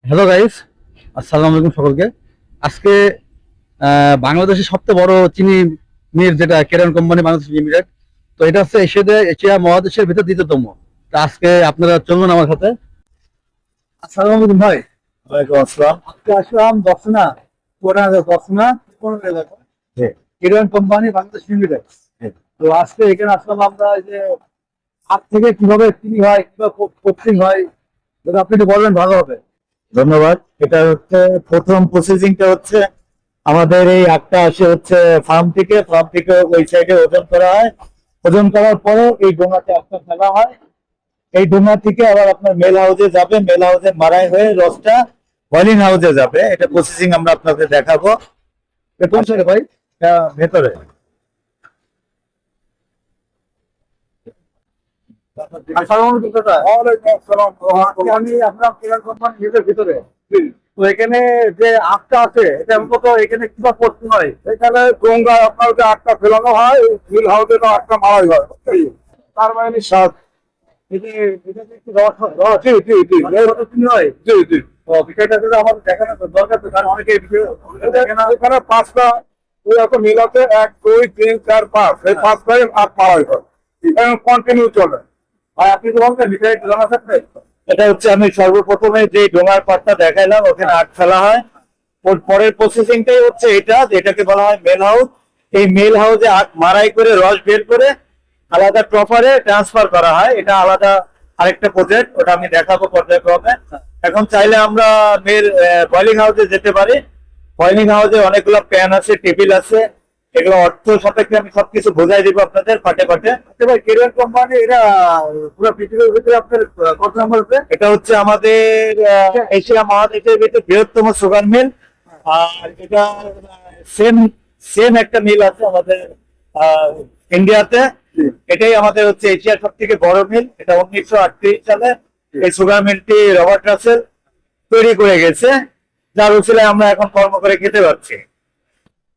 Hello guys, আসসালামু আলাইকুম সকলকে। আজকে বাংলাদেশের সবচেয়ে বড় চিনি মিল যেটা কেরন কোম্পানি বাংলাদেশ লিমিটেড, তো এটা হচ্ছে এশিয়া মহাদেশের ভিতর দ্বিতীয়তম। তো আজকে আপনারা চলুন আমার সাথে। আসসালামু আলাইকুম ভাই। ওয়ালাইকুম আসসালাম। আজকে আসলাম দর্শনা কেরন কোম্পানি বাংলাদেশ লিমিটেড। তো আজকে এখানে আসলাম আমরা, এই যে আখ থেকে কিভাবে চিনি হয়, কিভাবে প্রসেসিং হয়, যদি আপনি একটু বলবেন ভালো হবে। ধন্যবাদ। এটা হচ্ছে প্রথম প্রসেসিংটা হচ্ছে আমাদের এই আখটা আসে হচ্ছে ফার্ম থেকে ওই সাইডে ওজন করা হয়। ওজন করার পরে এই ডোঙাতে আখটা ফেলা হয়। এই ডোঙা থেকে আবার আপনার মেল হাউসে যাবে, মেল হাউসে মাড়াই হয়ে রসটা বয়লিং হাউসে যাবে। এটা প্রসেসিং আমরা আপনাকে দেখাবো। কোন সাইডে ভাই? ভেতরে আমি আপনার কেরান কোম্পানি নিজের ভিতরে, তো এখানে যে আখটা আছে এটা মূলত এখানে কিভাবে করতে হয়? এখানে গঙ্গা আপনার যে আটটা ফেলানো হয়, মিল হাউসে আটটা মারাই হয়, তার মানে সাত। এটা যে একটু রস হয়, রস জি জি জি কত চিনি হয়? জি জি। তো বিষয়টা যদি আমাদের দেখানো দরকার, তো কারণ অনেকে দেখে না। এখানে পাঁচটা ওই একটা মিল আছে, 1 2 3 4 5, এই পাঁচটাই আট মারাই হয়, কন্টিনিউ চলে। ভাই আপনি তো বলছেন বিষয়টা একটু জানা থাকবে। এটা হচ্ছে আমি সর্বপ্রথমে যে ডোঙার পাটটা দেখাইলাম, ওখানে আখ ফেলা হয়। ওর পরের প্রসেসিংটাই হচ্ছে এটা, যেটাকে বলা হয় মেল হাউস। এই মেল হাউসে আখ মারাই করে রস বের করে আলাদা প্রপারে ট্রান্সফার করা হয়। এটা আলাদা আরেকটা প্রজেক্ট, ওটা আমি দেখাবো পর্যায়ক্রমে। এখন চাইলে আমরা বয়লিং হাউসে যেতে পারি। বয়লিং হাউসে অনেকগুলো প্যান আছে, টেবিল আছে, এগুলো অর্থ সাপেক্ষে আমি সবকিছু বোঝাই দিব আপনাদের পাটে পাটে। আচ্ছা ভাই, কেরিয়ার কোম্পানি এটা পুরো পৃথিবীর ভিতরে আপনার কত নম্বর? এটা হচ্ছে আমাদের এশিয়া মহাদেশের ভিতরে বৃহত্তম সুগার মিল। আর এটা সেম সেম একটা মিল আছে আমাদের ইন্ডিয়াতে। এটাই আমাদের হচ্ছে এশিয়ার সব থেকে বড় মিল। এটা 1938 সালে এই সুগার মিলটি রবার্ট রাসেল তৈরি করে গেছে, যার উচিলায় আমরা এখন কর্ম করে খেতে পারছি।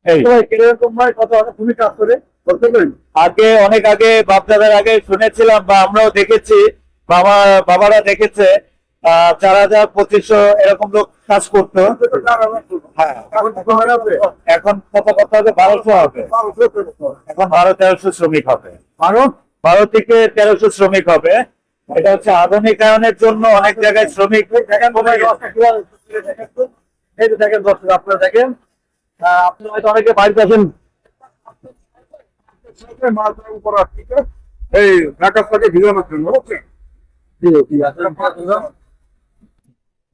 এই কেরিয়ার কোম্পানি কত তুমি কাজ করে বলতে পারি? আগে অনেক আগে বাপদাদার আগে শুনেছিলাম বা আমরাও দেখেছি, বাবারা দেখেছে 4000 2500 এরকম লোক কাজ করতো। হ্যাঁ, এখন কত কথা হবে? 1200 হবে। এখন 1200-1300 শ্রমিক হবে। 12 থেকে 1300 শ্রমিক হবে। এটা হচ্ছে আধুনিকায়নের জন্য অনেক জায়গায় শ্রমিক কমে গেছে। এই যে দেখেন দর্শক, আপনারা দেখেন, আপনি হয়তো অনেকে বাড়িতে আছেন। মাছটা উপর আসছে এই ঢাকা থেকে ভিজানোর জন্য, বুঝছেন? জি জি, আসলে